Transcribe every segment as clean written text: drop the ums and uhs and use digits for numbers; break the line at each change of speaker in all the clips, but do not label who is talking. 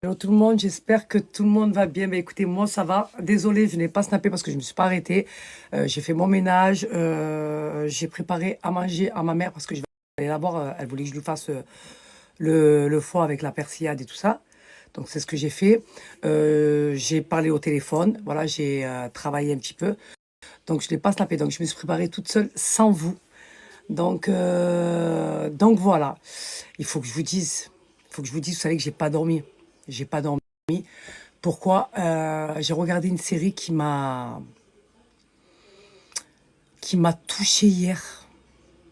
Hello tout le monde, j'espère que tout le monde va bien. Écoutez, moi ça va. Désolée, je n'ai pas snappé parce que je ne me suis pas arrêtée. J'ai fait mon ménage, j'ai préparé à manger à ma mère parce que je vais aller la voir. Elle voulait que je lui fasse le foie avec la persillade et tout ça. Donc c'est ce que j'ai fait. J'ai parlé au téléphone, voilà, j'ai travaillé un petit peu. Donc je n'ai pas snappé, donc je me suis préparée toute seule sans vous. Donc voilà, il faut que je vous dise, vous savez que j'ai pas dormi. J'ai pas dormi. Pourquoi? J'ai regardé une série qui m'a touchée hier.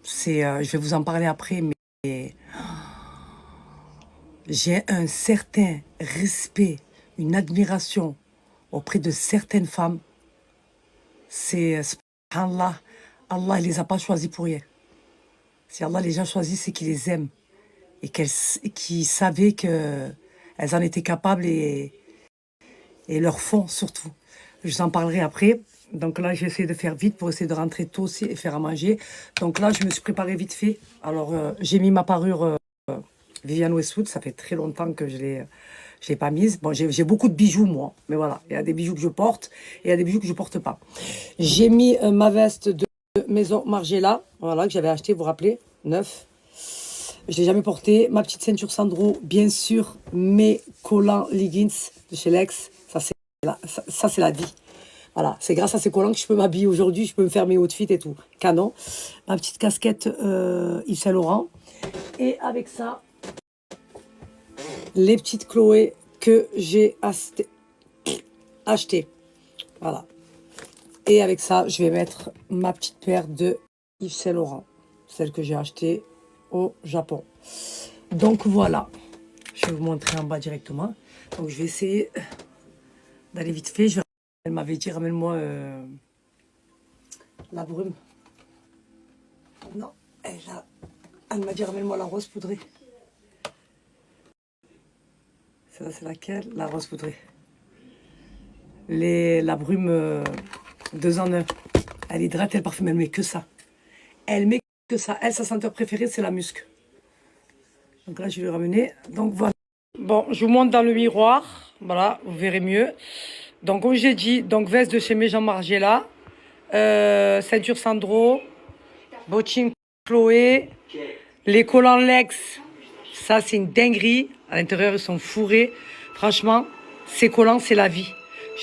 Je vais vous en parler après, mais j'ai un certain respect, une admiration auprès de certaines femmes. Subhanallah, Allah il les a pas choisies pour rien. Si Allah les a choisies, c'est qu'il les aime et qu'ils savaient qu'elles en étaient capables et leur font surtout. Je vous en parlerai après. Donc là, j'essaie de faire vite pour essayer de rentrer tôt aussi et faire à manger. Donc là, je me suis préparée vite fait. Alors, j'ai mis ma parure Vivienne Westwood. Ça fait très longtemps que je l'ai pas mise. Bon, j'ai beaucoup de bijoux, moi. Mais voilà, il y a des bijoux que je porte et il y a des bijoux que je porte pas. J'ai mis ma veste de Maison Margiela. Voilà, que j'avais acheté, vous vous rappelez, neuf. Je l'ai jamais porté. Ma petite ceinture Sandro, bien sûr. Mes collants leggings de chez Lex. Ça, c'est la vie. Voilà, c'est grâce à ces collants que je peux m'habiller aujourd'hui, je peux me faire mes outfits et tout. Canon. Ma petite casquette Yves Saint Laurent. Et avec ça, les petites Chloé que j'ai achetées. Voilà. Et avec ça, je vais mettre ma petite paire de Yves Saint Laurent. Celle que j'ai achetée au Japon. Donc voilà. Je vais vous montrer en bas directement. Donc je vais essayer d'aller vite fait. Elle m'avait dit, ramène-moi la brume. Non, elle m'a dit, ramène-moi la rose poudrée. Ça, c'est laquelle? La rose poudrée. La brume 2 en 1. Elle hydrate, elle parfume, elle met que ça. Elle met que ça. Elle, sa senteur préférée, c'est la musc. Donc là, je vais lui ramener. Donc voilà. Bon, je vous montre dans le miroir. Voilà, vous verrez mieux. Donc, comme j'ai dit, donc veste de chez Jean Margiela, ceinture Sandro, bottine Chloé, les collants Lex. Ça, c'est une dinguerie. À l'intérieur, ils sont fourrés. Franchement, ces collants, c'est la vie.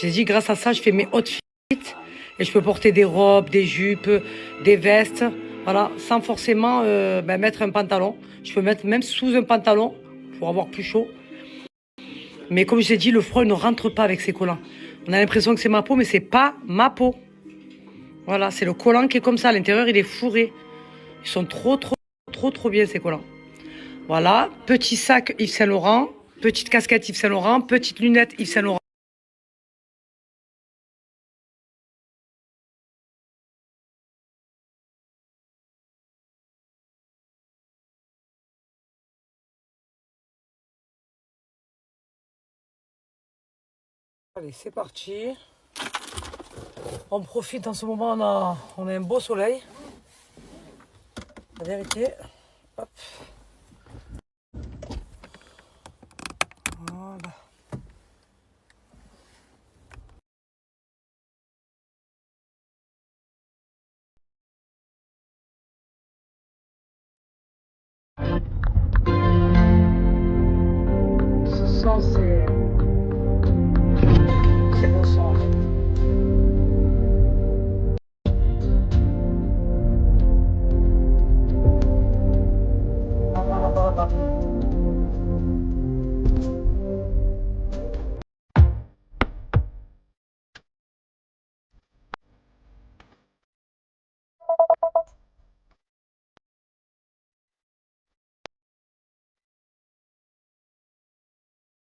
J'ai dit, grâce à ça, je fais mes outfits et je peux porter des robes, des jupes, des vestes, voilà, sans forcément mettre un pantalon. Je peux mettre même sous un pantalon pour avoir plus chaud. Mais comme je l'ai dit, le froid ne rentre pas avec ces collants. On a l'impression que c'est ma peau, mais c'est pas ma peau. Voilà, c'est le collant qui est comme ça. À l'intérieur, il est fourré. Ils sont trop bien, ces collants. Voilà, petit sac Yves Saint Laurent, petite casquette Yves Saint Laurent, petite lunette Yves Saint Laurent. Allez, c'est parti. On profite en ce moment, on a un beau soleil. La vérité. Hop. Voilà. Ce son, c'est beau son.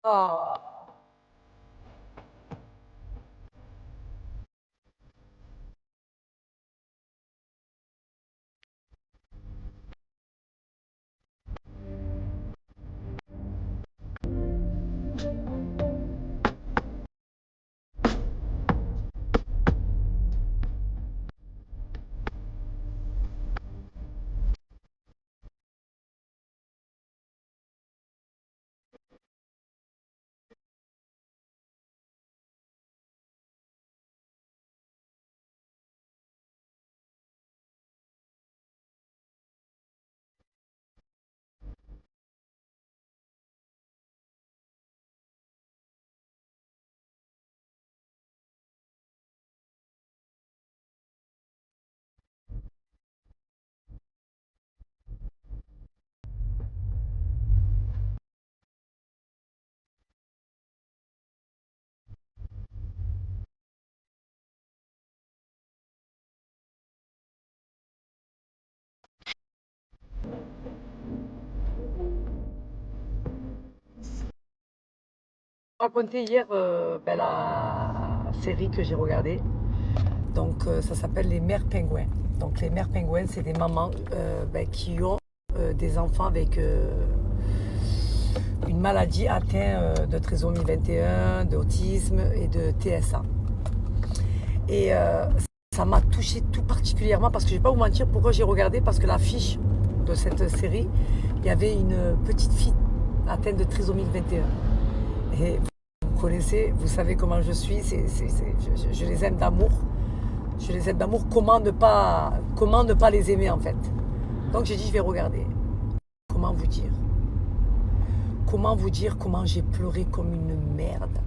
Ah. Raconté hier la série que j'ai regardée. Donc ça s'appelle Les Mères Pingouins. Donc les mères pingouins, c'est des mamans qui ont des enfants avec une maladie atteinte de trisomie 21, d'autisme et de TSA. Et ça m'a touchée tout particulièrement parce que je ne vais pas vous mentir pourquoi j'ai regardé, parce que l'affiche de cette série, il y avait une petite fille atteinte de trisomie 21. Et vous connaissez, vous savez comment je suis, je les aime d'amour. Je les aime d'amour, comment ne pas les aimer en fait. Donc j'ai dit je vais regarder. Comment vous dire comment j'ai pleuré comme une merde.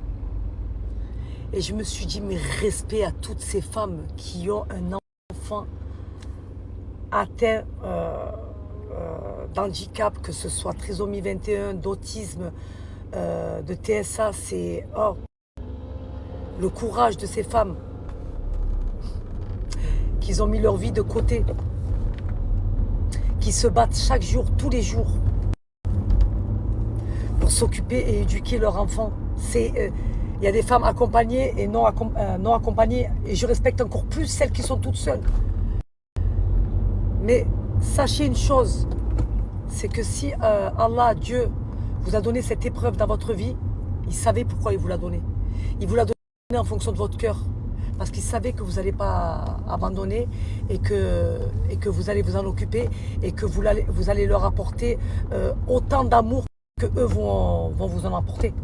Et je me suis dit, mais respect à toutes ces femmes qui ont un enfant atteint d'handicap, que ce soit trisomie 21, d'autisme, de TSA, c'est le courage de ces femmes qui ont mis leur vie de côté, qui se battent chaque jour, tous les jours, pour s'occuper et éduquer leur enfant. Il y a des femmes accompagnées et non accompagnées, et je respecte encore plus celles qui sont toutes seules. Mais sachez une chose, c'est que si Allah, Dieu, vous a donné cette épreuve dans votre vie, il savait pourquoi il vous l'a donnée. Il vous l'a donnée en fonction de votre cœur. Parce qu'il savait que vous n'allez pas abandonner et que vous allez vous en occuper et que vous allez leur apporter autant d'amour que eux vont vous en apporter.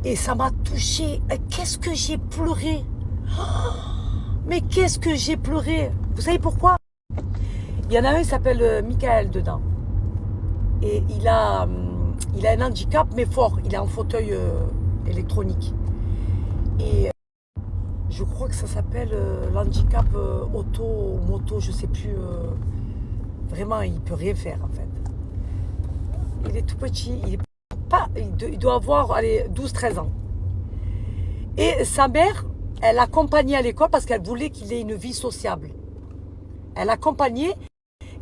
Et ça m'a touchée. Qu'est-ce que j'ai pleuré? Mais qu'est-ce que j'ai pleuré? Vous savez pourquoi? Il y en a un, il s'appelle Michael dedans. Et il a un handicap, mais fort. Il est en fauteuil électronique. Et je crois que ça s'appelle l'handicap moto, je sais plus. Vraiment, il peut rien faire en fait. Il est tout petit, il doit avoir 12-13 ans. Et sa mère, elle l'accompagnait à l'école parce qu'elle voulait qu'il ait une vie sociable. Elle l'accompagnait,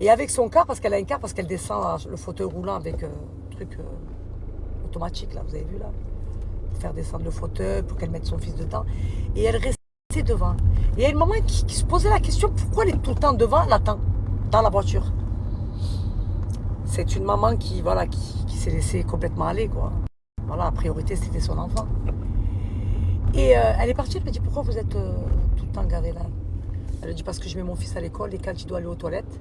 et avec son car, parce qu'elle a un car, parce qu'elle descend le fauteuil roulant avec truc automatique, là, vous avez vu là, pour faire descendre le fauteuil, pour qu'elle mette son fils dedans. Et elle restait devant. Et il y a une maman qui se posait la question, pourquoi elle est tout le temps devant, elle attend, dans la voiture. C'est une maman qui s'est laissée complètement aller, quoi. Voilà, la priorité, c'était son enfant. Et elle est partie, elle me dit, pourquoi vous êtes tout le temps garée là? Elle me dit, parce que je mets mon fils à l'école et quand il doit aller aux toilettes,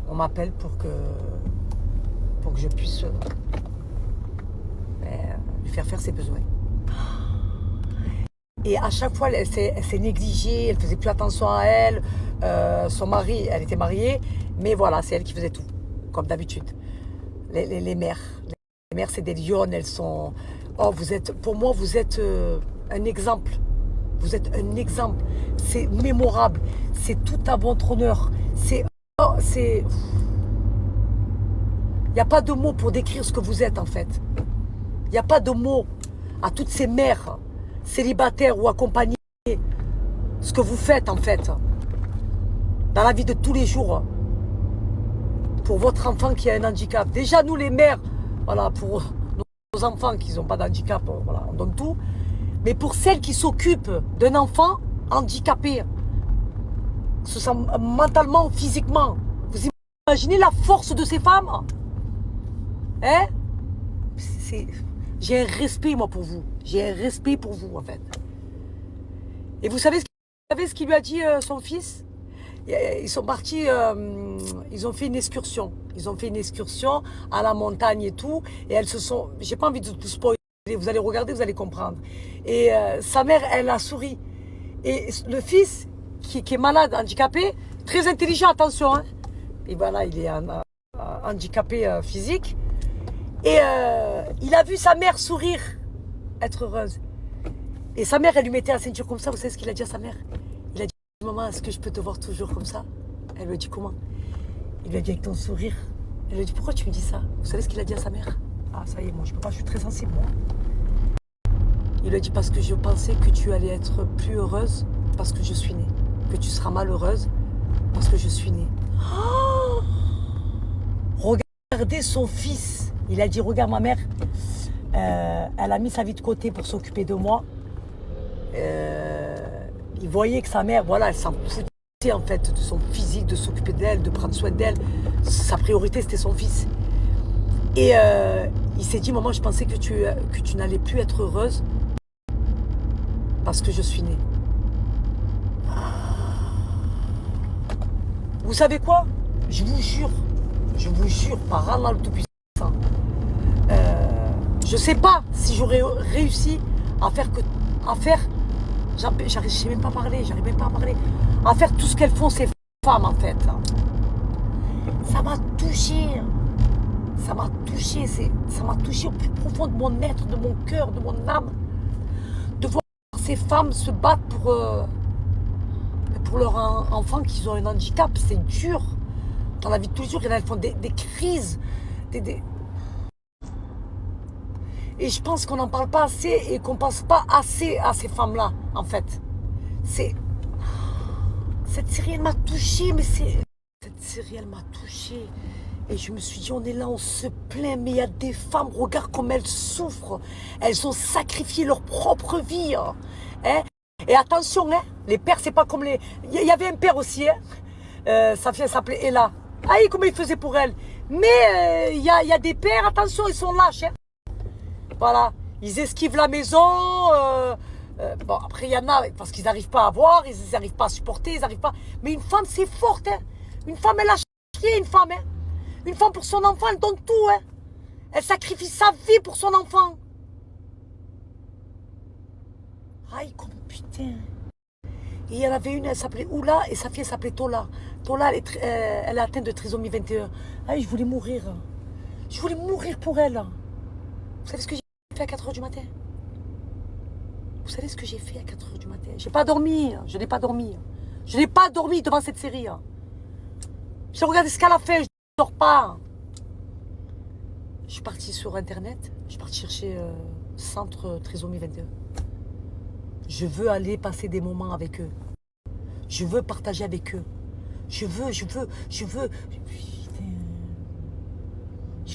on m'appelle pour que je puisse lui faire ses besoins. Et à chaque fois, elle s'est négligée, elle faisait plus attention à elle. Son mari, elle était mariée, mais voilà, c'est elle qui faisait tout, comme d'habitude. Les mères, c'est des lionnes, elles sont... pour moi, vous êtes un exemple. Vous êtes un exemple. C'est mémorable. C'est tout à votre honneur. Il n'y a pas de mots pour décrire ce que vous êtes en fait. Il n'y a pas de mots à toutes ces mères célibataires ou accompagnées. Ce que vous faites en fait. Dans la vie de tous les jours. Pour votre enfant qui a un handicap. Déjà nous les mères, voilà, pour nos enfants qui n'ont pas d'handicap, voilà, on donne tout. Mais pour celles qui s'occupent d'un enfant handicapé, que ce soit mentalement ou physiquement, vous imaginez la force de ces femmes? Hein? J'ai un respect moi pour vous. J'ai un respect pour vous en fait. Et vous savez ce qu'il lui a dit son fils? Ils sont partis, ils ont fait une excursion. Ils ont fait une excursion à la montagne et tout. Et elles se sont... J'ai pas envie de tout spoiler. Vous allez regarder, vous allez comprendre. Et sa mère, elle a souri. Et le fils, qui est malade, handicapé, très intelligent, attention. Hein. Et voilà, il est handicapé physique. Et il a vu sa mère sourire, être heureuse. Et sa mère, elle lui mettait la ceinture comme ça. Vous savez ce qu'il a dit à sa mère? Il a dit, maman, est-ce que je peux te voir toujours comme ça? Elle lui a dit, comment? Il lui a dit, avec ton sourire. Elle lui a dit, pourquoi tu me dis ça? Vous savez ce qu'il a dit à sa mère? Ah, ça y est, moi, je peux pas, je suis très sensible, moi. Il lui a dit, parce que je pensais que tu allais être plus heureuse parce que je suis née. Que tu seras malheureuse parce que je suis née. Oh, regardez son fils. Il a dit, regarde ma mère, elle a mis sa vie de côté pour s'occuper de moi. Il voyait que sa mère, voilà, elle s'en foutait en fait de son physique, de s'occuper d'elle, de prendre soin d'elle. Sa priorité, c'était son fils. Et il s'est dit, maman, je pensais que tu n'allais plus être heureuse parce que je suis née. Vous savez quoi? Je vous jure, par Allah le Tout-Puissant, je sais pas si j'aurais réussi à faire, j'arrive même pas à parler, à faire tout ce qu'elles font ces femmes en fait. Ça m'a touché, ça m'a touché au plus profond de mon être, de mon cœur, de mon âme, de voir ces femmes se battre pour leurs enfants qui ont un handicap. C'est dur. Dans la vie de tous les jours, elles font des crises. Et je pense qu'on n'en parle pas assez et qu'on ne pense pas assez à ces femmes-là, en fait. Cette série, elle m'a touchée, Et je me suis dit, on est là, on se plaint, mais il y a des femmes, regarde comme elles souffrent. Elles ont sacrifié leur propre vie. Hein. Et attention, hein, les pères, c'est pas comme les... Il y avait un père aussi, hein. Sa fille, elle s'appelait Ella. Aïe, comment il faisait pour elle. Mais il y a des pères, attention, ils sont lâches. Hein. Voilà, ils esquivent la maison. Bon, après, il y en a, parce qu'ils n'arrivent pas à voir, ils n'arrivent pas à supporter, ils n'arrivent pas... Mais une femme, c'est forte. Hein. Une femme, elle a chié, une femme. Hein. Une femme, pour son enfant, elle donne tout. Hein. Elle sacrifie sa vie pour son enfant. Aïe, comme putain. Et il y en avait une, elle s'appelait Oula, et sa fille, elle s'appelait Tola. Tola, elle est atteinte de trisomie 21. Aïe, je voulais mourir. Je voulais mourir pour elle. Vous savez ce que j'ai fait à 4h du matin? Vous savez ce que j'ai fait à 4h du matin? J'ai pas dormi. Je n'ai pas dormi. Je n'ai pas dormi devant cette série. J'ai regardé ce qu'elle a fait. Je ne dors pas. Je suis partie sur Internet. Je suis partie chercher Centre Trisomie 21. Je veux aller passer des moments avec eux. Je veux partager avec eux. Je veux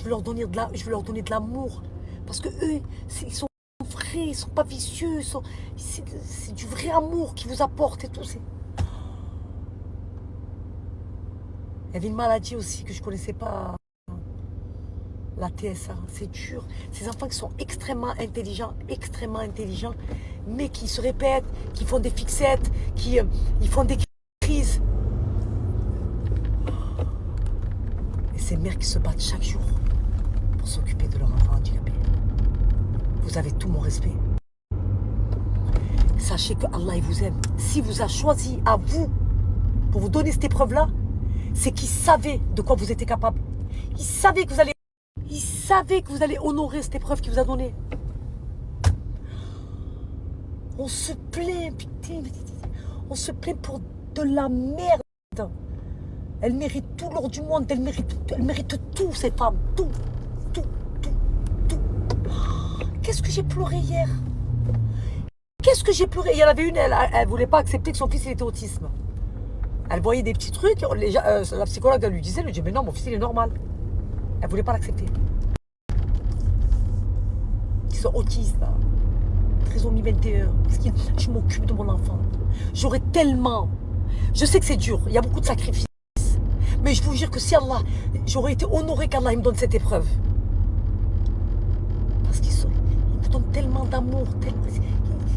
leur donner de l'amour. Parce que eux, ils sont vrais, ils sont pas vicieux. C'est du vrai amour qu'ils vous apportent et tout. Il y avait une maladie aussi que je ne connaissais pas. La TSA, c'est dur. Ces enfants qui sont extrêmement intelligents, mais qui se répètent, qui font des fixettes, ils font des crises. Et ces mères qui se battent chaque jour pour s'occuper de leur enfant handicapé. Vous avez tout mon respect. Sachez que Allah, il vous aime. S'il vous a choisi à vous pour vous donner cette épreuve-là, c'est qu'il savait de quoi vous étiez capable. Il savait que vous allez honorer cette épreuve qu'il vous a donnée. On se plaint, putain. On se plaint pour de la merde. Elle mérite tout l'or du monde. Elle mérite tout, cette femme. Tout. Qu'est-ce que j'ai pleuré hier? Il y en avait une, elle voulait pas accepter que son fils il était autisme. Elle voyait des petits trucs. La psychologue, elle lui disait, mais non, mon fils il est normal. Elle voulait pas l'accepter. Ils sont autistes, là. Trisomie 21. Je m'occupe de mon enfant. J'aurais tellement... Je sais que c'est dur, il y a beaucoup de sacrifices. Mais je vous jure que si Allah... J'aurais été honorée qu'Allah me donne cette épreuve. Parce qu'ils me donnent tellement d'amour,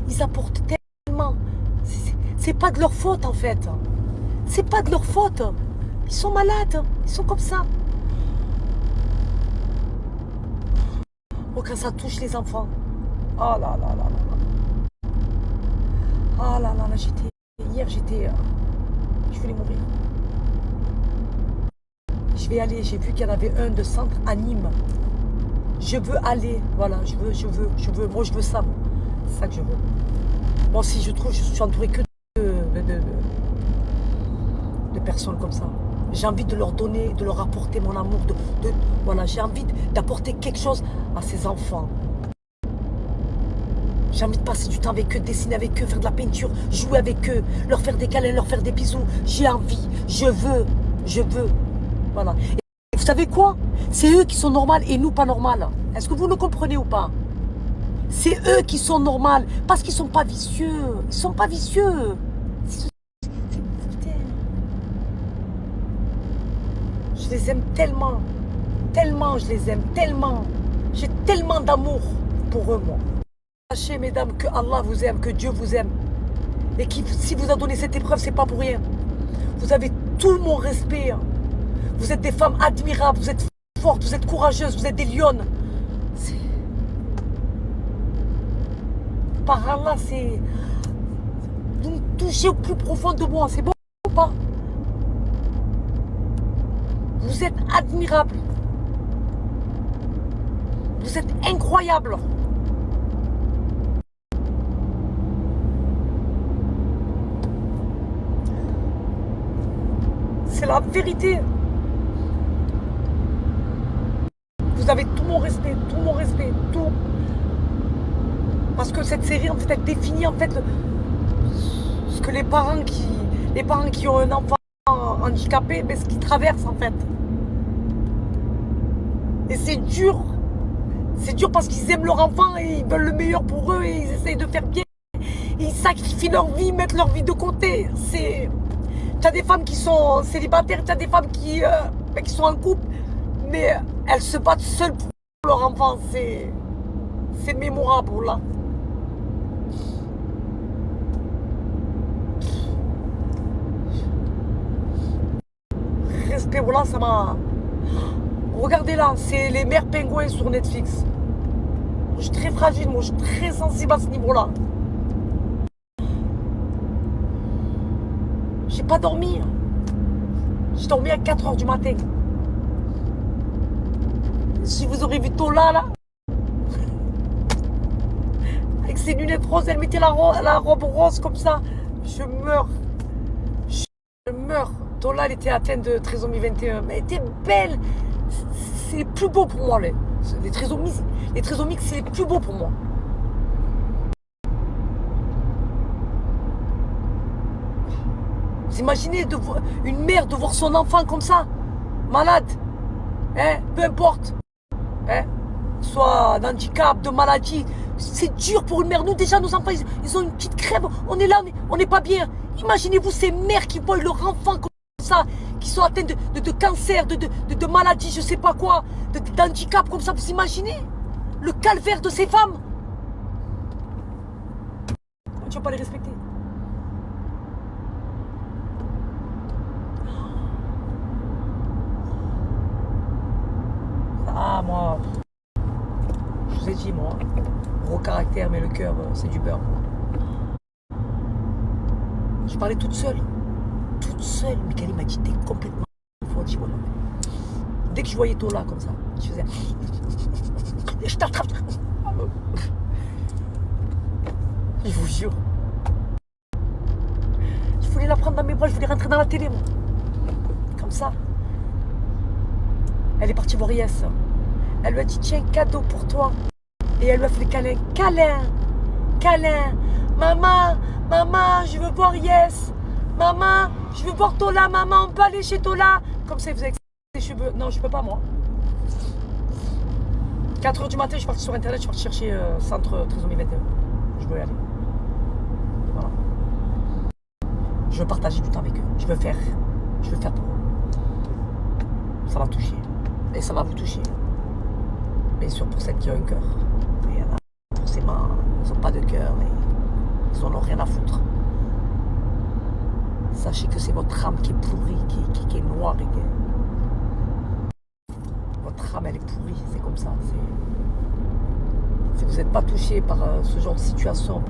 ils apportent tellement. C'est pas de leur faute, en fait. C'est pas de leur faute. Ils sont malades, ils sont comme ça. Oh, quand ça touche les enfants. Oh là là là là. Oh là là là, hier j'étais... je voulais mourir. Je vais aller, j'ai vu qu'il y en avait un de centre à Nîmes. Je veux aller, voilà, je veux. Moi je veux ça, moi. C'est ça que je veux. Moi si je trouve, je suis entourée que de personnes comme ça. J'ai envie de leur donner, de leur apporter mon amour. Voilà, j'ai envie d'apporter quelque chose à ces enfants. J'ai envie de passer du temps avec eux, dessiner avec eux, faire de la peinture, jouer avec eux, leur faire des câlins, leur faire des bisous. J'ai envie, je veux. Voilà. Et vous savez quoi? C'est eux qui sont normales et nous pas normales. Est-ce que vous le comprenez ou pas? C'est eux qui sont normales parce qu'ils sont pas vicieux. Ils sont pas vicieux. Je les aime tellement. Tellement, je les aime tellement. J'ai tellement d'amour pour eux, moi. Sachez, mesdames, que Allah vous aime, que Dieu vous aime. Et qui, si vous a donné cette épreuve, c'est pas pour rien. Vous avez tout mon respect. Vous êtes des femmes admirables, vous êtes fortes, vous êtes courageuses, vous êtes des lionnes. Par Allah, c'est... Vous me touchez au plus profond de moi, c'est bon ou pas? Vous êtes admirables. Vous êtes incroyables. C'est la vérité. Vous avez tout mon respect, tout. Parce que cette série, en fait, elle définit en fait ce que les parents qui ont un enfant handicapé, ben, ce qu'ils traversent en fait. Et c'est dur. C'est dur parce qu'ils aiment leur enfant et ils veulent le meilleur pour eux et ils essayent de faire bien. Ils sacrifient leur vie, mettent leur vie de côté. Tu as des femmes qui sont célibataires, tu as des femmes qui sont en couple, mais elles se battent seules pour leur enfant. C'est mémorable, là. Respect, voilà, ça m'a... Regardez là, c'est les mères pingouins sur Netflix. Je suis très fragile, moi, je suis très sensible à ce niveau-là. J'ai pas dormi. J'ai dormi à 4h du matin. Si vous aurez vu Tola, là, avec ses lunettes roses, elle mettait la robe rose comme ça. Je meurs. Je meurs. Tola, elle était atteinte de trisomie 21. Mais elle était belle. C'est les plus beaux pour moi, les trisomiques. Les trisomiques, c'est les plus beaux pour moi. Vous imaginez une mère de voir son enfant comme ça, malade, hein, peu importe, hein, soit d'handicap, de maladie, c'est dur pour une mère. Nous déjà, nos enfants, ils ont une petite crève, on est là, on n'est pas bien. Imaginez-vous ces mères qui voient leur enfant comme ça, qui sont atteints de cancer, de maladie, je sais pas quoi, d'handicap comme ça. Vous imaginez le calvaire de ces femmes? Tu vas pas les respecter? Ah, moi, je vous ai dit, moi, gros caractère, mais le cœur, c'est du beurre. Je parlais toute seule. Mais Kali m'a dit, t'es complètement fondue. Voilà. Dès que je voyais Tola comme ça, je faisais... Je t'attrape. Je vous jure. Je voulais la prendre dans mes bras, je voulais rentrer dans la télé, moi. Comme ça. Elle est partie voir Yes. Elle lui a dit, tiens, cadeau pour toi. Et elle lui a fait des câlins. Câlin. Maman, je veux voir Yes. Maman, je veux voir Tola. Maman, on peut aller chez Tola. Comme ça, il faisait avec ses cheveux. Non, je peux pas, moi. 4h du matin, je suis partie sur Internet, je suis partie chercher Centre Trisomie 21. Je veux y aller. Voilà. Je veux partager du temps avec eux. Je veux faire pour eux. Ça va toucher. Et ça va vous toucher. Bien sûr, pour celles qui ont un cœur. Il y en a, forcément, ils n'ont pas de cœur et ils n'en ont rien à foutre. Sachez que c'est votre âme qui est pourrie, qui est noire. Votre âme, elle est pourrie, c'est comme ça. Si vous n'êtes pas touché par ce genre de situation,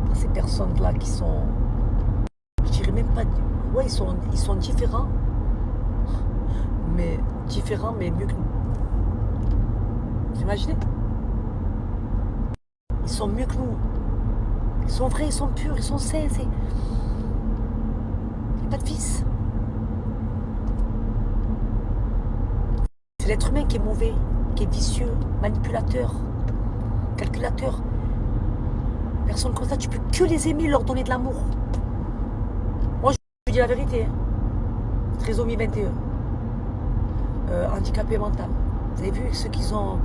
par ces personnes-là qui sont... Je dirais même pas... Ouais, ils sont différents. Mais différents, mais mieux que nous. Vous imaginez? Ils sont mieux que nous. Ils sont vrais, ils sont purs, ils sont sains. Il n'y a pas de vice. C'est l'être humain qui est mauvais, qui est vicieux, manipulateur, calculateur. Personne comme ça, tu peux que les aimer, leur donner de l'amour. Moi, je vous dis la vérité. Hein. Trisomie 21. handicapés mentaux. Vous avez vu ceux qui sont...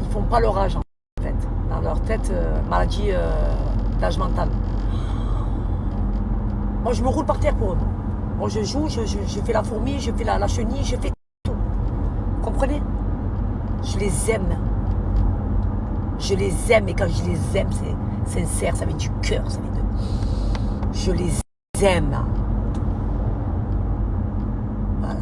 Ils font pas leur âge, en fait. Dans leur tête, maladie d'âge mental. Moi, je me roule par terre pour eux. Moi, je joue, je fais la fourmi, je fais la chenille, je fais tout. Vous comprenez? Je les aime. Je les aime, et quand je les aime, c'est sincère, ça vient du cœur, ça vient de... Je les aime. Voilà.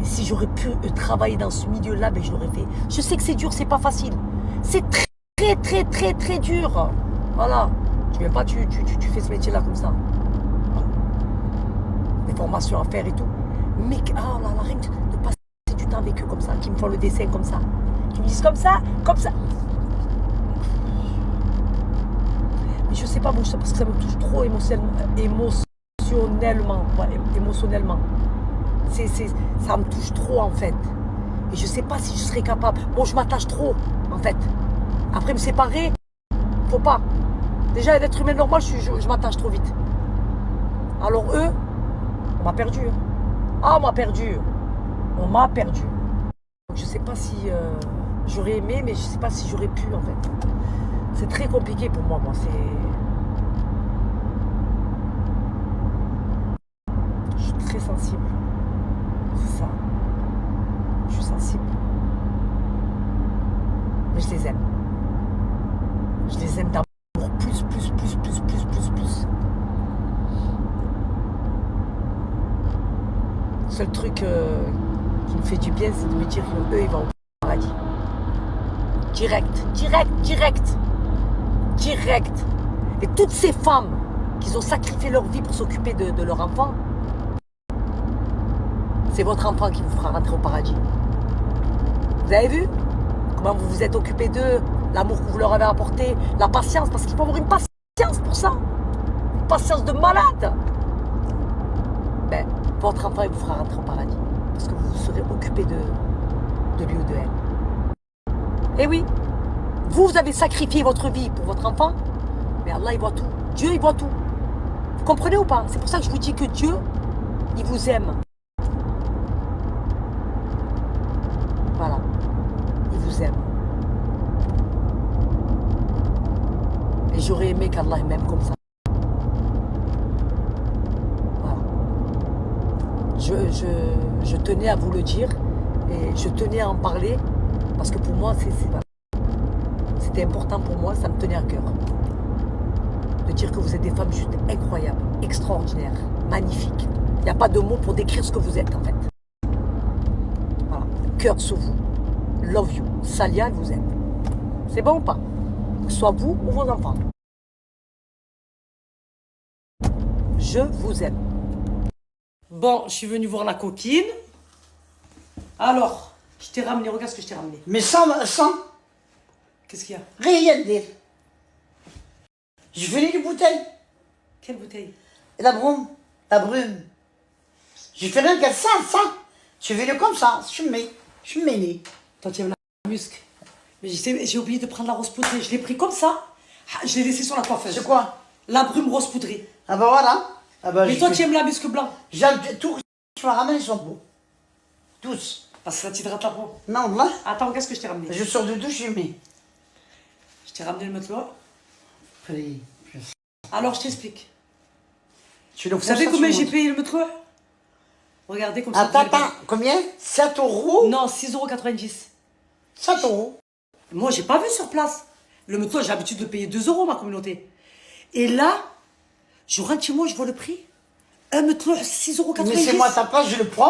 Et si j'aurais pu travailler dans ce milieu-là, ben je l'aurais fait. Je sais que c'est dur, c'est pas facile. C'est très dur. Voilà. Tu viens pas, tu fais ce métier-là comme ça. Voilà. Des formations à faire et tout. Mais, oh là là, rien de passer du temps avec eux comme ça, qui me font le dessin comme ça. Qui me disent comme ça. Mais je sais pas, moi, parce que ça me touche trop émotionnellement. Ouais, émotionnellement. Ça me touche trop, en fait. Et je sais pas si je serais capable. Bon, je m'attache trop, en fait. Après, me séparer, faut pas. Déjà, l'être humain normal, je m'attache trop vite. Alors eux, on m'a perdu. Ah, on m'a perdu. On m'a perdu. Donc, je sais pas si j'aurais aimé, mais je sais pas si j'aurais pu, en fait. C'est très compliqué pour moi, Je suis très sensible. C'est ça. Je suis sensible. Mais je les aime. Je les aime d'amour. Plus. Le seul truc qui me fait du bien, c'est de me dire qu'eux, ils vont au paradis. Direct. Et toutes ces femmes qui ont sacrifié leur vie pour s'occuper de leur enfant, c'est votre enfant qui vous fera rentrer au paradis. Vous avez vu comment vous vous êtes occupé d'eux, l'amour que vous leur avez apporté, la patience, parce qu'il faut avoir une patience pour ça. Une patience de malade. Ben, votre enfant, il vous fera rentrer au paradis. Parce que vous serez occupé de lui ou de elle. Et oui, vous avez sacrifié votre vie pour votre enfant, mais Allah, il voit tout. Dieu, il voit tout. Vous comprenez ou pas? C'est pour ça que je vous dis que Dieu, il vous aime. Voilà. Il vous aime. Et j'aurais aimé qu'Allah m'aime comme ça. Voilà. Je tenais à vous le dire et je tenais à en parler parce que pour moi, c'était important pour moi, ça me tenait à cœur. De dire que vous êtes des femmes juste incroyables, extraordinaires, magnifiques. Il n'y a pas de mots pour décrire ce que vous êtes en fait. Voilà. Cœur sur vous. Love you. Salia, elle vous aime. C'est bon ou pas? Que ce soit vous ou vos enfants. Je vous aime. Bon, je suis venue voir la coquine. Alors, je t'ai ramené, regarde ce que je t'ai ramené.
Mais sans...
Qu'est-ce qu'il y a?
Rien dire. Je venais une bouteille.
Quelle bouteille?
La brume. Je fais rien que ça. Je suis venu comme ça. Je me mets.
Toi, tu aimes la musc. Mais j'ai oublié de prendre la rose poudrée. Je l'ai pris comme ça. Je l'ai laissé sur la coiffeuse.
C'est quoi?
La brume rose poudrée.
Ah bah voilà. Ah bah,
mais toi, tu aimes la musc blanc.
Tout je me ramène, ils sont beaux. Tous.
Parce que ça t'hydrate la peau.
Non, là.
Attends, qu'est-ce que je t'ai ramené?
Je sors de douche, je mets.
Je t'ai ramené le matelas.
Oui.
Alors, je t'explique.
Vous
savez combien j'ai payé le matelas? Regardez comme ça.
Attends, combien? 7 euros?
Non, 6,90 €.
7 euros.
Moi, j'ai pas vu sur place. Le matelas, j'ai l'habitude de payer 2 € ma communauté. Et là, je rentre chez moi, je vois le prix. Un matelas, 6,90 €.
Mais c'est moi ta place, je le prends.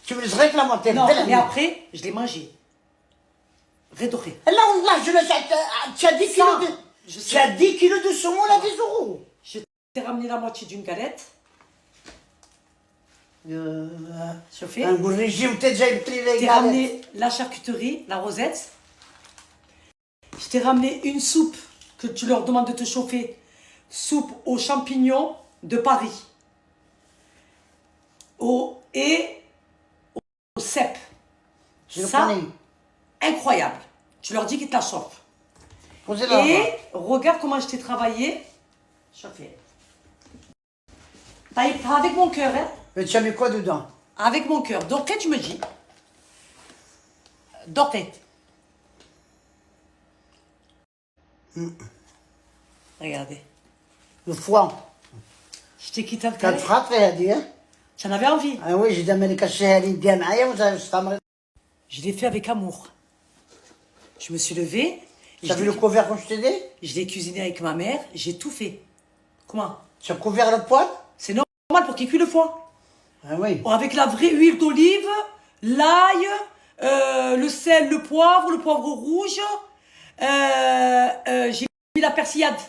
Tu me le réclames en tête.
Non, mais après, je l'ai mangé. Rédoré.
Là, je le jette. Tu as 10 kilos de... Tu as 10 kilos de saumon, là, 10 €.
Je t'ai ramené la moitié d'une galette. Chauffée.
Un bon régime, t'es déjà pris les galettes.
Je t'ai ramené la charcuterie, la rosette. Je t'ai ramené une soupe que tu leur demandes de te chauffer. Soupe aux champignons de Paris. Au cèpe. Ça, incroyable. Tu leur dis qu'ils te la chauffent. Et regarde comment je t'ai travaillé. Chauffé. T'as avec mon cœur, hein.
Mais tu as mis quoi dedans?
Avec mon cœur. Dortez, tu me dis. Dortez. Regardez.
Le foie.
Je t'ai quitté
كانت خاطري هذه ها؟
Tu en avais envie.
اه وي جي دائما كنشريها لي نديها معايا وتستمر.
Je l'ai fait avec amour. Je me suis levée. et
Tu as
je
vu
l'ai-
le couvert comme je t'ai dit?
Je l'ai cuisiné avec ma mère. J'ai tout fait. Comment?
Tu as couvert le poêle?
C'est normal pour qu'il cuise le foie.
Ah oui.
Avec la vraie huile d'olive, l'ail, le sel, le poivre rouge. J'ai mis la persillade.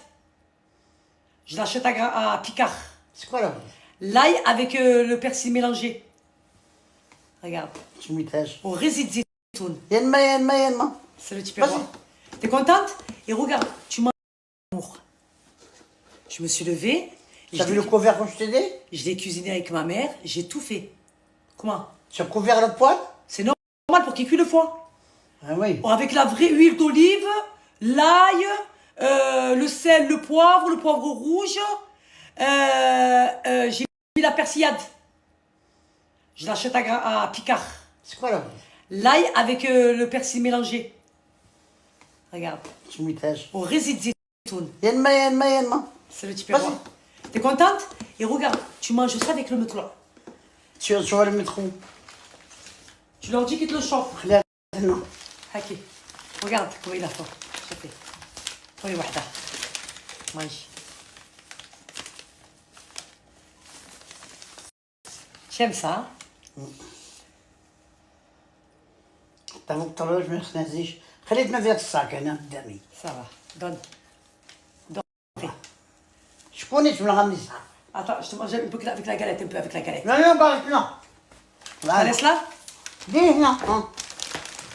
Je l'achète à Picard.
C'est quoi là?
L'ail avec le persil mélangé. Regarde.
Tu m'étages.
Au résid de zeytoun.
ينما.
C'est le type
Vas-y.
roi. T'es contente? Et regarde, tu manges l'amour. Je me suis levée. et
Tu as
je
vu
l'ai-
le couvert comme je t'ai dit?
Je l'ai cuisiné avec ma mère. J'ai tout fait. Comment?
Tu as couvert le poêle?
C'est normal pour qu'il cuise le foie.
Ah oui.
Avec la vraie huile d'olive, l'ail, le sel, le poivre rouge. J'ai mis la persillade. Je l'achète à Picard.
C'est quoi là?
L'ail avec le persil mélangé. Regarde.
Tu m'étages.
Au résid de zeytoun.
ينما.
C'est le type
Vas-y.
roi. T'es contente? Et regarde, tu manges ça avec le metla.
Tu vas le mettre où?
Tu leur dis qu'ils te le chauffent.
خليها هنا.
Ok. Regarde comment il a fait. Ça fait. Oui, wahda. Mange. J'aime ça. Hein?
طلعوش ما يخنازيش. خليتنا في الصاك هنا قدامي.
Ça va. Donne.
شكون اللي تبغى غنمشي؟
Attends, je te mange un peu avec la galette, un peu avec la galette.
لا بارك لا.
Ça laisse là?
ديه هنا.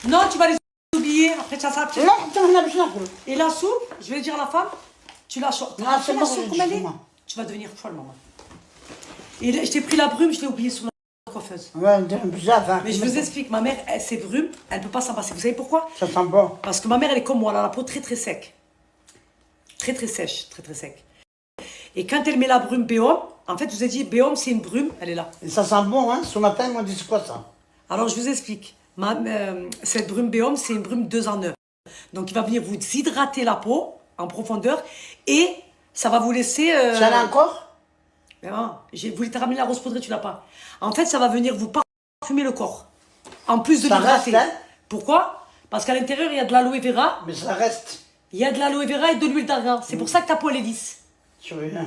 Non, tu vas les oublier. Après, ça sera.
لا حتى هنا باش ناكل.
Et la soupe, je vais dire à la femme, tu la chauffes.
Ah, c'est
la
bon,
soupe comme elle est.
moi.
Tu vas devenir folle, maman. Et je t'ai pris la brume, je l'ai oublié sur la coiffeuse.
Ouais, بزاف.
Mais je vous explique, ma mère, ses brumes, elle ne peut pas s'en passer. Vous savez pourquoi?
Ça sent bon.
Parce que ma mère, elle est comme moi, elle a la peau très très sec. Très très sèche, très très sec. Et quand elle met la brume Béhomme, en fait, je vous ai dit, Béhomme, c'est une brume, elle est là.
Et ça sent bon, hein. Ce matin, ils m'ont dit c'est quoi ça?
Alors, je vous explique. Cette brume Béhomme, c'est une brume 2 en 1. Donc, il va venir vous hydrater la peau en profondeur et ça va vous laisser...
Tu en as encore?
Mais non, j'ai voulu te ramener la rose poudrée, tu l'as pas. En fait, ça va venir vous parfumer le corps. En plus de
Ça
l'hydrater.
reste, hein?
Pourquoi? Parce qu'à l'intérieur, il y a de l'aloe vera,
Mais ça reste.
il y a de l'aloe vera et de l'huile d'argan. C'est pour ça que ta peau elle est lisse.
Tu veux rien.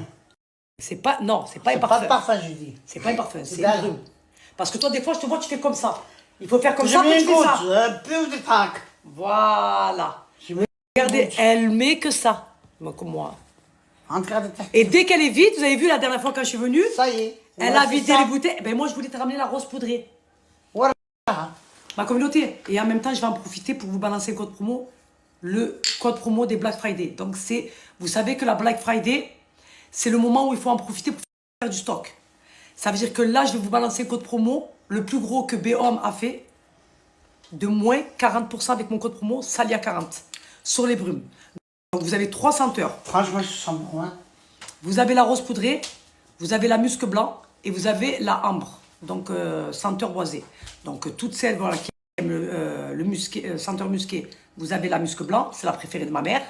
C'est pas, non, c'est pas un
C'est pas
parfum.
de parfum, j'ai dit.
C'est pas un parfum, c'est
dalle.
une brume. Parce que toi, des fois, je te vois, tu fais comme ça. Il faut faire comme
J'ai
ça,
mis
puis
une
tu fais ça.
goutte, un peu de trac.
Voilà.
J'ai mis
Regardez,
une goutte.
elle met que ça. Comme moi.
En train de ta-
Et dès qu'elle est vide, vous avez vu la dernière fois quand je suis venue,
Ça y est.
elle
Ouais,
a
c'est
vidé
ça.
les bouteilles. Ben moi, je voulais te ramener la rose poudrée.
Voilà.
Ma communauté. Et en même temps, je vais en profiter pour vous balancer le code promo. Le code promo des Black Friday. Donc, vous savez que la Black Friday, c'est le moment où il faut en profiter pour faire du stock. Ça veut dire que là, je vais vous balancer le code promo, le plus gros que Béhomme a fait, de moins 40% avec mon code promo, Salia 40, sur les brumes. Donc, vous avez 3 senteurs.
Franchement, je sens bon, hein.
Vous avez la rose poudrée, vous avez la musc blanc et vous avez la ambre, donc senteur boisée. Donc toutes celles voilà, qui aiment le musqué, senteur musqué, vous avez la musc blanc, c'est la préférée de ma mère.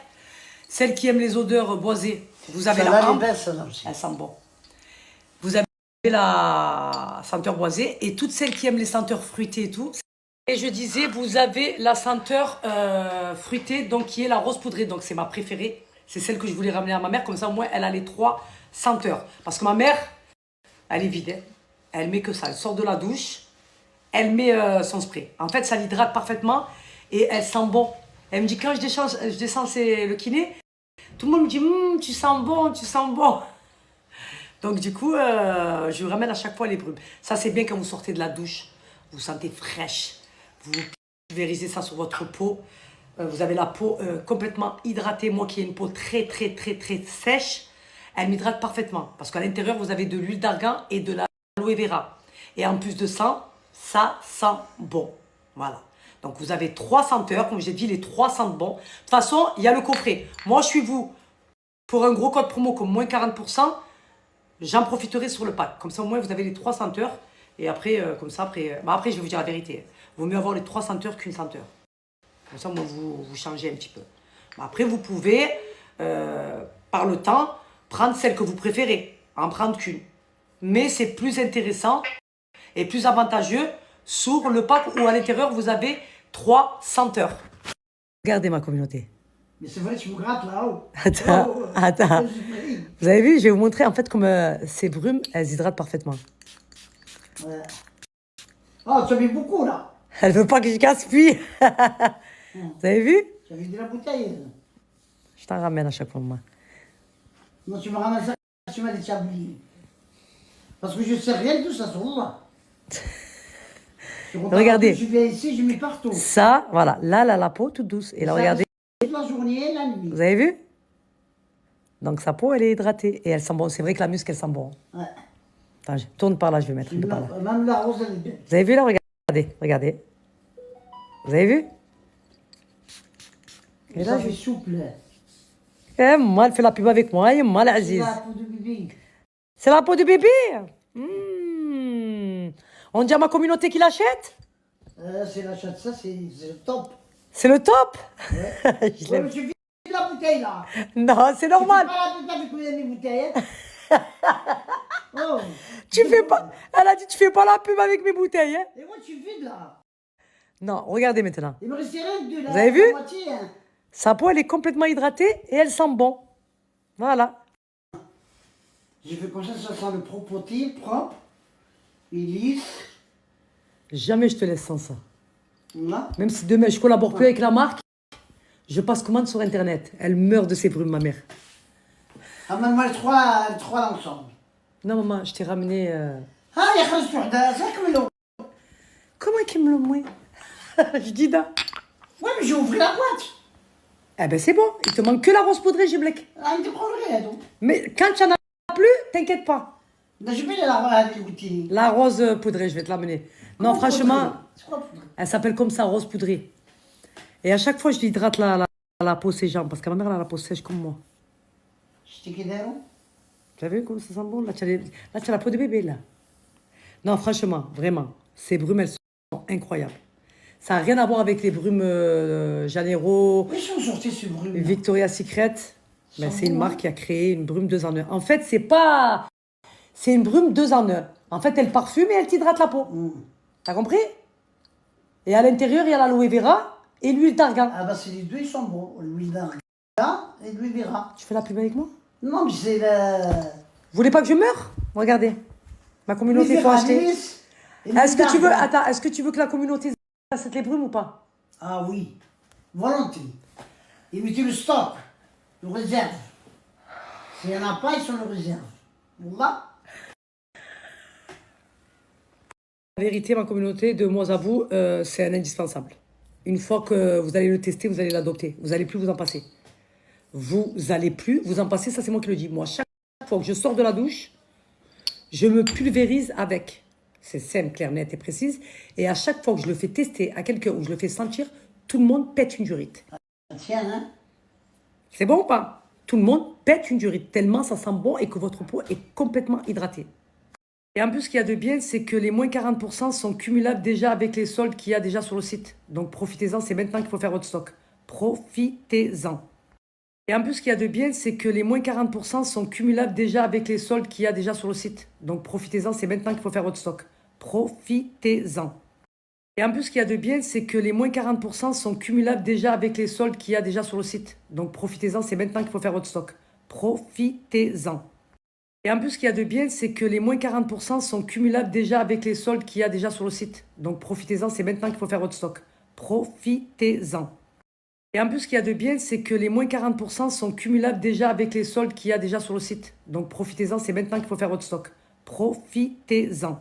Celles qui aiment les odeurs boisées, vous avez
Ça
la
va, les
ambre,
belles, ça, là aussi.
elle sent bon. Vous avez la senteur boisée et toutes celles qui aiment les senteurs fruitées et tout. Et je disais, vous avez la senteur fruitée, donc qui est la rose poudrée, donc c'est ma préférée. C'est celle que je voulais ramener à ma mère, comme ça au moins elle a les 3 senteurs. Parce que ma mère, elle est vide, hein. Elle met que ça. Elle sort de la douche, elle met son spray. En fait, ça l'hydrate parfaitement et elle sent bon. Elle me dit, quand je descends c'est le kiné, tout le monde me dit, tu sens bon, tu sens bon. Donc du coup, je vous ramène à chaque fois les brumes. Ça, c'est bien quand vous sortez de la douche, vous vous sentez fraîche. Vous pulvérisez ça sur votre peau. Vous avez la peau complètement hydratée. Moi qui ai une peau très très très très sèche, elle m'hydrate parfaitement. Parce qu'à l'intérieur, vous avez de l'huile d'argan et de l'aloe vera. Et en plus de ça, ça sent bon. Voilà. Donc vous avez 3 senteurs. Comme j'ai dit, les 3 sentent bon. De toute façon, il y a le coffret. Moi, je suis vous. Pour un gros code promo comme moins 40%, j'en profiterai sur le pack. Comme ça, au moins, vous avez les 3 senteurs. Et après, comme ça, après, je vais vous dire la vérité. Vaut mieux avoir les 3 senteurs qu'une senteur. Comme ça, moi, vous changez un petit peu. Après, vous pouvez, par le temps, prendre celle que vous préférez. En prendre qu'une. Mais c'est plus intéressant et plus avantageux sur le pack où à l'intérieur, vous avez 3 senteurs. Regardez ma communauté.
Mais c'est vrai, tu me grattes là-haut.
Attends,
Oh,
attends. Vous avez vu, je vais vous montrer en fait comme ces brumes, elles hydratent parfaitement.
Ouais. Oh, tu as mis beaucoup là.
Elle veut pas que je gaspille. Vous avez vu?
Tu as vu de la bouteille.
Je t'en ramène à chaque fois, moi.
Non, tu me ramènes ça, tu m'as déjà oublié. Parce que je sais rien de tout ça, sur moi.
Regardez.
Je viens ici, je mets partout.
Ça, voilà. Là, la peau toute douce. Et là, regardez.
Toute la journée et la nuit.
Vous avez vu? Donc sa peau, elle est hydratée. Et elle sent bon. C'est vrai que la musc, elle sent bon.
Ouais.
Attends, je tourne par là, je vais mettre un peu par là.
Même la rose, elle est belle.
Vous avez vu là? Regardez, regardez. Vous avez vu? Et là,
Ça fait souple.
Eh, moi, elle fait la pub avec moi. Et moi, la
C'est
Aziz.
la peau de bébé.
C'est la peau de bébé. Hmm. On dit à ma communauté qui l'achète?
C'est l'achat de ça, c'est le top.
C'est le top.
Ouais.
Je
Ouais,
l'aime.
mais tu vides la bouteille là.
Non, c'est
Tu
normal.
fais pas la bouteille avec mes bouteilles. Oh.
Tu fais pas. Elle a dit tu fais pas la pub avec mes bouteilles. Hein?
Et moi, tu vides là.
Non, regardez maintenant.
Il me restait rien que deux là.
Vous avez vu?
la moitié, hein.
Sa peau, elle est complètement hydratée et elle sent bon. Voilà.
J'ai fait comme ça sent le propreté, propre, et lisse.
Jamais je te laisse sans ça.
Là.
Même si demain je collabore plus avec la marque, je passe commande sur internet. Elle meurt de ses brumes, ma mère.
Amène-moi les trois l'ensemble.
Non, maman, je t'ai ramené.
Ah, il y a خرجت وحده 5 millions.
Comment qu'il me le moins? Je dis da.
Ouais, mais j'ai ouvert la boîte.
Eh ben c'est bon, il te manque que la rose poudrée, Giblek.
Ah, il te prend rien donc.
Mais quand tu en as plus, t'inquiète pas.
Là, je vais la goûter.
La rose poudrée, je vais te l'amener. Non,
Comment
franchement,
poudrée? C'est quoi poudrée?
elle s'appelle comme ça, rose poudrée. Et à chaque fois, je lui hydrate la peau ses jambes, parce que ma mère elle a la peau sèche comme moi.
Je t'ai quitté.
Tu as vu comment ça sent bon? Là, tu as la peau de bébé, là. Non, franchement, vraiment, ces brumes, elles sont incroyables. Ça n'a rien à voir avec les brumes Janeiro,
Où ils sont sortis ce bruit?
Victoria's Secret. Ben,
Sont
c'est une
bons,
marque qui a créé une brume 2 en 1. En fait, c'est pas... C'est une brume 2 en 1. En fait, elle parfume et elle t'hydrate la peau. T'as compris? Et à l'intérieur, il y a l'aloe vera et l'huile d'argan.
Ah bah c'est les deux, ils sont bons. L'huile d'argan et l'huile vera.
Tu fais la pub avec moi?
Non, mais c'est la...
Vous voulez pas que je meure? Regardez. Ma communauté, il faut acheter. Est-ce que tu veux... Attends, est-ce que tu veux que la communauté achète les brumes ou pas?
Ah oui, volontiers. Et mettez le stock, le réserve. S'il n'y en a pas, ils sont le réserve. Voilà.
La vérité, ma communauté, de moi à vous, c'est un indispensable. Une fois que vous allez le tester, vous allez l'adopter. Vous n'allez plus vous en passer. Vous allez plus vous en passer, ça c'est moi qui le dis. Moi, chaque fois que je sors de la douche, je me pulvérise avec. C'est simple, clair, net et précise. Et à chaque fois que je le fais tester à quelqu'un ou je le fais sentir, tout le monde pète une durite.
Tiens, hein.
C'est bon ou pas? Tout le monde pète une durite, tellement ça sent bon et que votre peau est complètement hydratée. Et en plus, ce qu'il y a de bien, c'est que les moins 40% sont cumulables déjà avec les soldes qu'il y a déjà sur le site. Donc profitez-en, c'est maintenant qu'il faut faire votre stock. Profitez-en. Et en plus, ce qu'il y a de bien, c'est que les moins 40% sont cumulables déjà avec les soldes qu'il y a déjà sur le site. Donc profitez-en, c'est maintenant qu'il faut faire votre stock. Profitez-en. Et en plus, ce qu'il y a de bien, c'est que les moins 40% sont cumulables déjà avec les soldes qu'il y a déjà sur le site. Donc profitez-en, c'est maintenant qu'il faut faire votre stock. Profitez-en. Et en plus, ce qu'il y a de bien, c'est que les moins 40% sont cumulables déjà avec les soldes qu'il y a déjà sur le site. Donc profitez-en, c'est maintenant qu'il faut faire votre stock. Profitez-en. Et en plus, ce qu'il y a de bien, c'est que les moins 40% sont cumulables déjà avec les soldes qu'il y a déjà sur le site. Donc profitez-en, c'est maintenant qu'il faut faire votre stock. Profitez-en.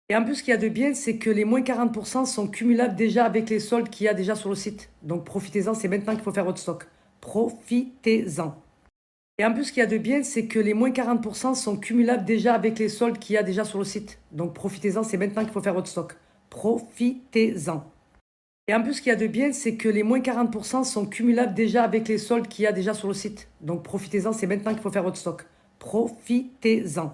Et en plus, ce qu'il y a de bien, c'est que les moins 40% sont cumulables déjà avec les soldes qu'il y a déjà sur le site. Donc profitez-en, c'est maintenant qu'il faut faire votre stock. Profitez-en. Et en plus, ce qu'il y a de bien, c'est que les moins 40% sont cumulables déjà avec les soldes qu'il y a déjà sur le site. Donc profitez-en, c'est maintenant qu'il faut faire votre stock. Profitez-en. Et en plus, ce qu'il y a de bien, c'est que les moins 40% sont cumulables déjà avec les soldes qu'il y a déjà sur le site. Donc profitez-en, c'est maintenant qu'il faut faire votre stock. Profitez-en.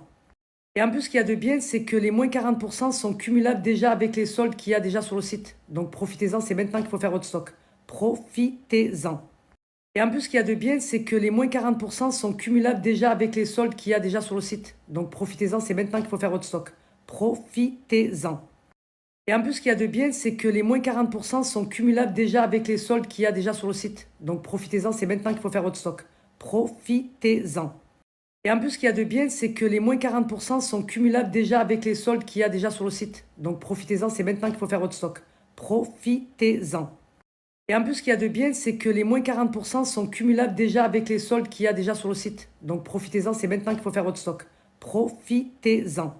Et en plus, ce qu'il y a de bien, c'est que les moins 40% sont cumulables déjà avec les soldes qu'il y a déjà sur le site. Donc profitez-en, c'est maintenant qu'il faut faire votre stock. Profitez-en. Et en plus, ce qu'il y a de bien, c'est que les moins 40% sont cumulables déjà avec les soldes qu'il y a déjà sur le site. Donc profitez-en, c'est maintenant qu'il faut faire votre stock. Profitez-en. Et en plus, ce qu'il y a de bien, c'est que les moins 40% sont cumulables déjà avec les soldes qu'il y a déjà sur le site. Donc profitez-en, c'est maintenant qu'il faut faire votre stock. Profitez-en. Et en plus, ce qu'il y a de bien, c'est que les moins 40% sont cumulables déjà avec les soldes qu'il y a déjà sur le site. Donc profitez-en, c'est maintenant qu'il faut faire votre stock. Profitez-en. Et en plus, ce qu'il y a de bien, c'est que les moins 40% sont cumulables déjà avec les soldes qu'il y a déjà sur le site. Donc profitez-en, c'est maintenant qu'il faut faire votre stock. Profitez-en.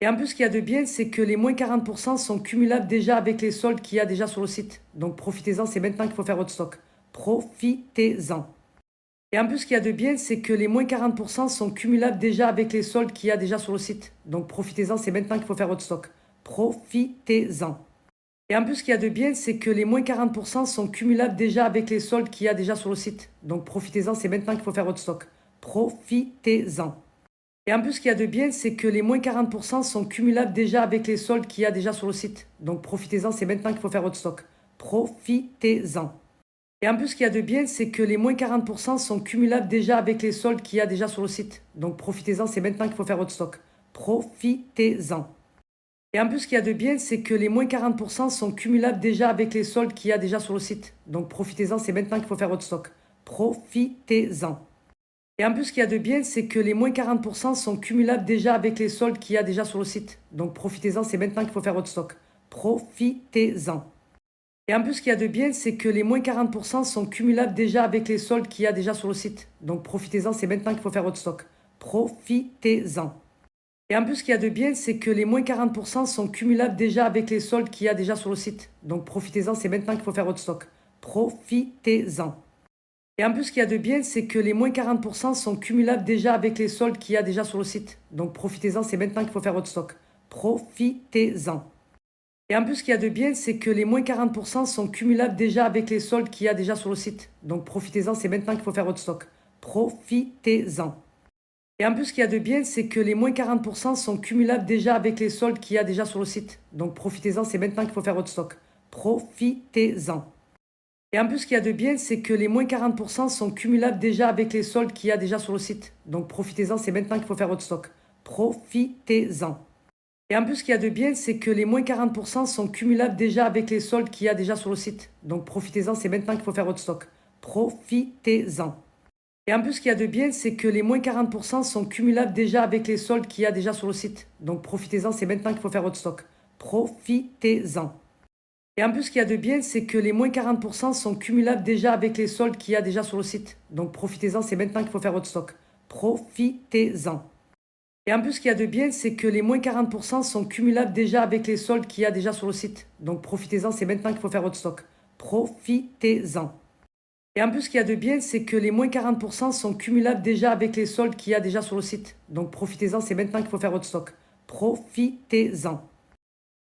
Et en plus, ce qu'il y a de bien, c'est que les moins 40% sont cumulables déjà avec les soldes qu'il y a déjà sur le site. Donc profitez-en, c'est maintenant qu'il faut faire votre stock. Profitez-en. Et en plus, ce qu'il y a de bien, c'est que les moins 40% sont cumulables déjà avec les soldes qu'il y a déjà sur le site. Donc profitez-en, c'est maintenant qu'il faut faire votre stock. Profitez-en. Et en plus, ce qu'il y a de bien, c'est que les moins 40% sont cumulables déjà avec les soldes qu'il y a déjà sur le site. Donc profitez-en, c'est maintenant qu'il faut faire votre stock. Profitez-en. Et en plus, ce qu'il y a de bien, c'est que les moins 40% sont cumulables déjà avec les soldes qu'il y a déjà sur le site. Donc profitez-en, c'est maintenant qu'il faut faire votre stock. Profitez-en. Et en plus, ce qu'il y a de bien, c'est que les moins 40% sont cumulables déjà avec les soldes qu'il y a déjà sur le site. Donc profitez-en, c'est maintenant qu'il faut faire votre stock. Profitez-en. Et en plus, ce qu'il y a de bien, c'est que les moins 40% sont cumulables déjà avec les soldes qu'il y a déjà sur le site. Donc profitez-en, c'est maintenant qu'il faut faire votre stock. Profitez-en. Et en plus, ce qu'il y a de bien, c'est que les moins 40% sont cumulables déjà avec les soldes qu'il y a déjà sur le site. Donc profitez-en, c'est maintenant qu'il faut faire votre stock. Profitez-en. Et en plus, ce qu'il y a de bien, c'est que les moins 40% sont cumulables déjà avec les soldes qu'il y a déjà sur le site. Donc profitez-en, c'est maintenant qu'il faut faire votre stock. Profitez-en. Et en plus, ce qu'il y a de bien, c'est que les moins 40% sont cumulables déjà avec les soldes qu'il y a déjà sur le site. Donc profitez-en, c'est maintenant qu'il faut faire votre stock. Profitez-en. Et en plus, ce qu'il y a de bien, c'est que les moins 40% sont cumulables déjà avec les soldes qu'il y a déjà sur le site. Donc profitez-en, c'est maintenant qu'il faut faire votre stock. Profitez-en. Et en plus, ce qu'il y a de bien, c'est que les moins 40% sont cumulables déjà avec les soldes qu'il y a déjà sur le site. Donc profitez-en, c'est maintenant qu'il faut faire votre stock. Profitez-en. Et en plus, ce qu'il y a de bien, c'est que les moins 40% sont cumulables déjà avec les soldes qu'il y a déjà sur le site. Donc profitez-en, c'est maintenant qu'il faut faire votre stock. Profitez-en. Et en plus, ce qu'il y a de bien, c'est que les moins 40% sont cumulables déjà avec les soldes qu'il y a déjà sur le site. Donc profitez-en, c'est maintenant qu'il faut faire votre stock. Profitez-en. Et en plus, ce qu'il y a de bien, c'est que les moins 40% sont cumulables déjà avec les soldes qu'il y a déjà sur le site. Donc profitez-en, c'est maintenant qu'il faut faire votre stock. Profitez-en. Et en plus, ce qu'il y a de bien, c'est que les moins 40% sont cumulables déjà avec les soldes qu'il y a déjà sur le site. Donc profitez-en, c'est maintenant qu'il faut faire votre stock. Profitez-en. Et en plus, ce qu'il y a de bien, c'est que les moins 40% sont cumulables déjà avec les soldes qu'il y a déjà sur le site. Donc profitez-en, c'est maintenant qu'il faut faire votre stock. Profitez-en. Et en plus, ce qu'il y a de bien, c'est que les moins 40% sont cumulables déjà avec les soldes qu'il y a déjà sur le site. Donc profitez-en, c'est maintenant qu'il faut faire votre stock. Profitez-en.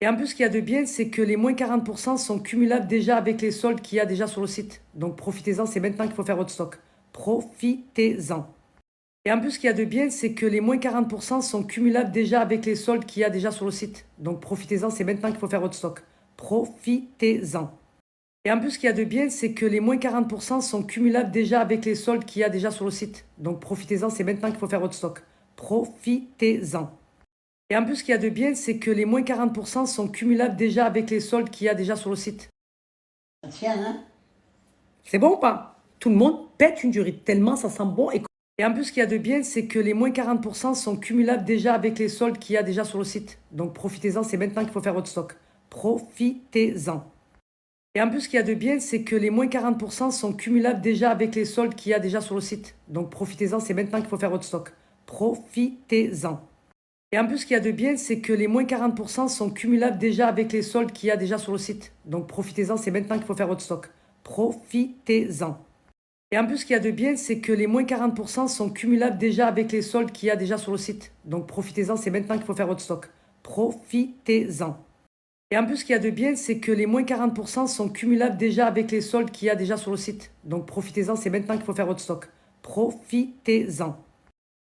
Et en plus, ce qu'il y a de bien, c'est que les moins 40% sont cumulables déjà avec les soldes qu'il y a déjà sur le site. Donc profitez-en, c'est maintenant qu'il faut faire votre stock. Profitez-en. Et en plus, ce qu'il y a de bien, c'est que les moins 40% sont cumulables déjà avec les soldes qu'il y a déjà sur le site. Donc profitez-en, c'est maintenant qu'il faut faire votre stock. Profitez-en. Et en plus, ce qu'il y a de bien, c'est que les moins 40% sont cumulables déjà avec les soldes qu'il y a déjà sur le site. Donc profitez-en, c'est maintenant qu'il faut faire votre stock. Profitez-en. Et en plus, ce qu'il y a de bien, c'est que les moins 40% sont cumulables déjà avec les soldes qu'il y a déjà sur le site. Donc profitez-en, c'est maintenant qu'il faut faire votre stock. Profitez-en. Et en plus, ce qu'il y a de bien, c'est que les moins 40% sont cumulables déjà avec les soldes qu'il y a déjà sur le site.
Tiens, hein?
C'est bon ou pas? Tout le monde pète une durite tellement ça sent bon. Et en plus, ce qu'il y a de bien, c'est que les moins 40% sont cumulables déjà avec les soldes qu'il y a déjà sur le site. Donc profitez-en, c'est maintenant qu'il faut faire votre stock. Profitez-en. Et en plus, ce qu'il y a de bien, c'est que les moins 40% sont cumulables déjà avec les soldes qu'il y a déjà sur le site. Donc profitez-en, c'est maintenant qu'il faut faire votre stock. Profitez-en. Et en plus, ce qu'il y a de bien, c'est que les moins 40% sont cumulables déjà avec les soldes qu'il y a déjà sur le site. Donc profitez-en, c'est maintenant qu'il faut faire votre stock. Profitez-en. Et en plus, ce qu'il y a de bien, c'est que les moins 40% sont cumulables déjà avec les soldes qu'il y a déjà sur le site. Donc profitez-en, c'est maintenant qu'il faut faire votre stock. Profitez-en. Et en plus, ce qu'il y a de bien, c'est que les moins 40% sont cumulables déjà avec les soldes qu'il y a déjà sur le site. Donc profitez-en, c'est maintenant qu'il faut faire votre stock. Profitez-en.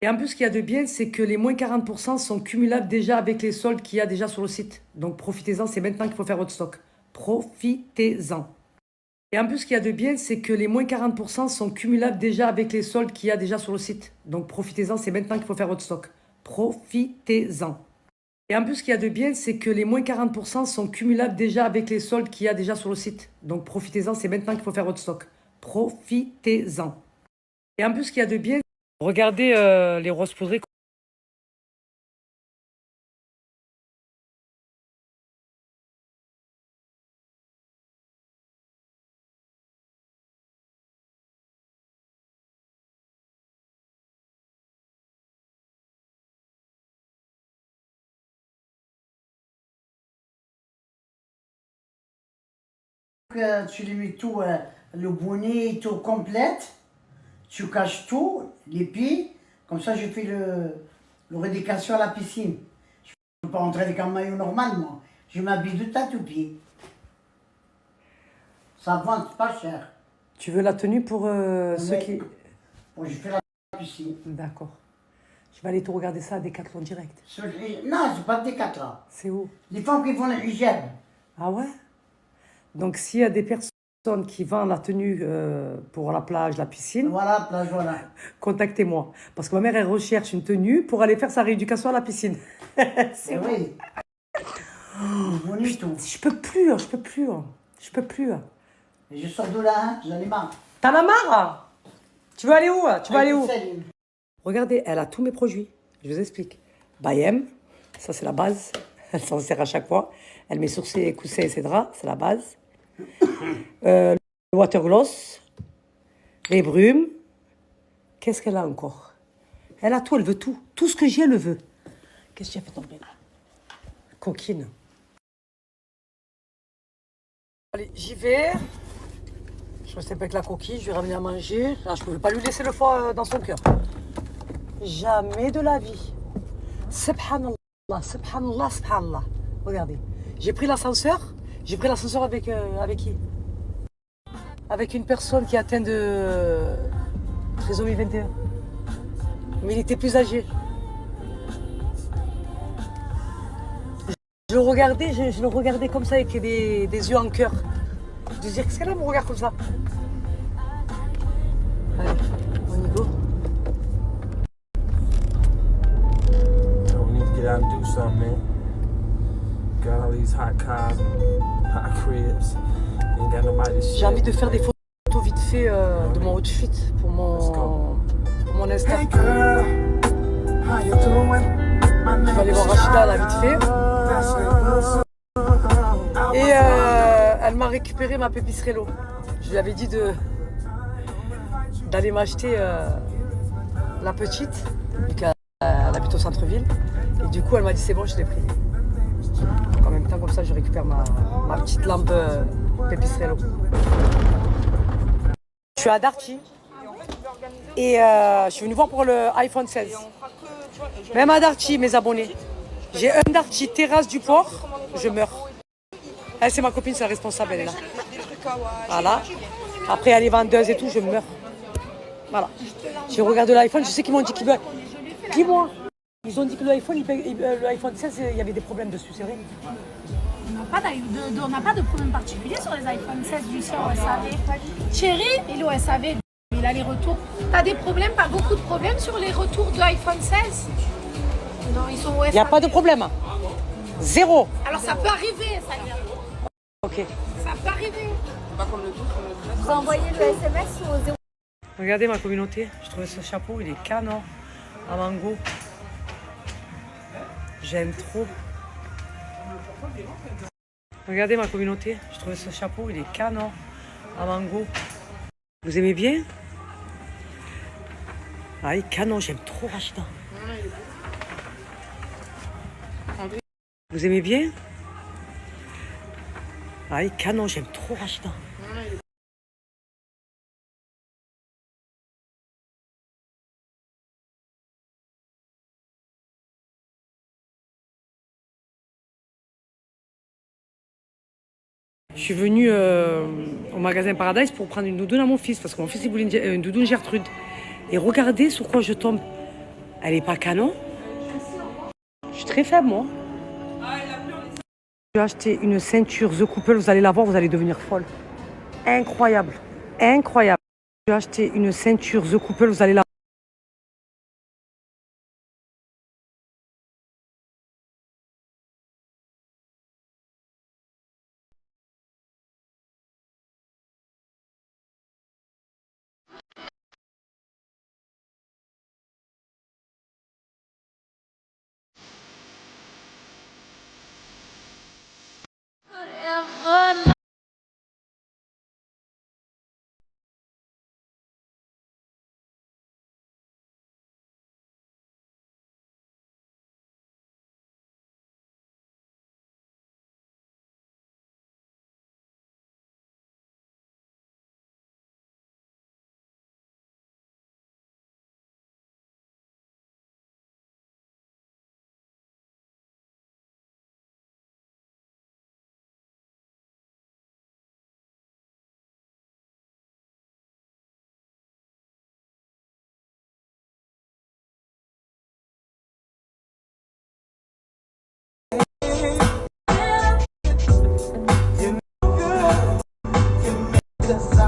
Et en plus, ce qu'il y a de bien, c'est que les moins 40% sont cumulables déjà avec les soldes qu'il y a déjà sur le site. Donc profitez-en, c'est maintenant qu'il faut faire votre stock. Profitez-en. Et en plus, ce qu'il y a de bien, c'est que les moins 40% sont cumulables déjà avec les soldes qu'il y a déjà sur le site. Donc profitez-en, c'est maintenant qu'il faut faire votre stock. Profitez-en. Et en plus, ce qu'il y a de bien, c'est que les moins 40% sont cumulables déjà avec les soldes qu'il y a déjà sur le site. Donc profitez-en, c'est maintenant qu'il faut faire votre stock. Profitez-en. Et en plus, ce qu'il y a de bien, regardez les roses poudrées.
Tu lui mets tout, le bonnet, tout complète. Tu caches tout, les pieds. Comme ça, je fais le rééducation à la piscine. Je ne peux pas rentrer avec un maillot normal, moi. Je m'habille de tête aux pieds. Ça vend pas cher.
Tu veux la tenue pour ceux qui...
Bon, je fais la piscine.
D'accord. Je vais aller te regarder ça à Decathlon direct.
Non, c'est pas de Decathlon.
C'est où?
Les femmes qui font l'hygiène.
Ah ouais? Donc s'il y a des personnes qui vendent la tenue pour la plage, la piscine,
Voilà, plage, voilà.
contactez-moi. Parce que ma mère, elle recherche une tenue pour aller faire sa rééducation à la piscine.
C'est vrai. Bonito.
Je peux plus, je peux plus. Je peux plus.
Et je sors de là, hein, j'en ai marre.
T'en as marre? Tu veux aller où? Tu veux aller où?
Salut.
Regardez, elle a tous mes produits. Je vous explique. Bayem, ça c'est la base. Elle s'en sert à chaque fois. Elle met sur ses coussins et ses draps, c'est la base. Le watergloss, les brumes. Qu'est-ce qu'elle a encore? Elle a tout, elle veut tout. Tout ce que j'ai, elle le veut. Qu'est-ce que tu as fait tomber là? Coquine. Allez, j'y vais. Je reste un peu avec la coquille, je vais ramener à manger. Là, je ne pouvais pas lui laisser le foie dans son cœur. Jamais de la vie. Subhanallah, subhanallah, subhanallah. Regardez, j'ai pris l'ascenseur. J'ai pris l'ascenseur avec qui? Avec une personne qui est atteinte de trisomie 21. Mais il était plus âgé. Je le regardais, je le regardais comme ça avec des yeux en cœur. Je disais, qu'est-ce qu'elle a, me regarde comme ça? Allez, on y go.
We need to get out and do something, man. Got all these hot cars, hot cribs. Ain't got nobody to share.
J'ai envie de faire des photos vite fait de mon outfit pour mon Insta.
Hey girl, how you doing?
Je vais aller voir Rachida là vite fait. Et elle m'a récupéré ma Pépisserello. Je lui avais dit d'aller m'acheter la petite, vu qu'elle habite au centre-ville. Et du coup, elle m'a dit c'est bon, je l'ai pris. Donc, en même temps, comme ça, je récupère ma petite lampe Pépisserello. Je suis à Darty. Et je suis venue voir pour le iPhone 16. Même à Darty, mes abonnés. J'ai un Darty terrasse du port, je meurs. Elle, c'est ma copine, c'est la responsable, elle est là. Voilà. Après, elle est vendeuse et tout, je meurs. Voilà. J'ai regardé l'iPhone, je sais qu'ils m'ont dit qu'ils veulent. Dis-moi, ils ont dit que l'iPhone 16, il y avait des problèmes dessus, c'est vrai?
On n'a pas de problème particulier sur les iPhone 16 du sien au SAV. Thierry, il est au SAV, il a les retours. T'as des problèmes, pas beaucoup de problèmes sur les retours de iPhone 16? Non, ils sont au SAV.
Il n'y a pas de problème. Zéro.
Alors ça peut arriver, ça vient.
Ok.
Ça peut arriver. Vous envoyez le SMS au 0.
Regardez ma communauté, je trouvais ce chapeau, il est canon, à mango. J'aime trop. Regardez ma communauté, je trouvais ce chapeau, il est canon, à mango. Vous aimez bien? Ah, il est canon, j'aime trop Rachida. Vous aimez bien? Ah, il est canon, j'aime trop Rachida. Je suis venue au magasin Paradise pour prendre une doudoune à mon fils, parce que mon fils il voulait une doudoune Gertrude. Et regardez sur quoi je tombe. Elle est pas canon. Je suis très faible, moi. J'ai acheté une ceinture The Couple, vous allez la voir, vous allez devenir folle. Incroyable. Incroyable. J'ai acheté une ceinture The Couple, vous allez la
Just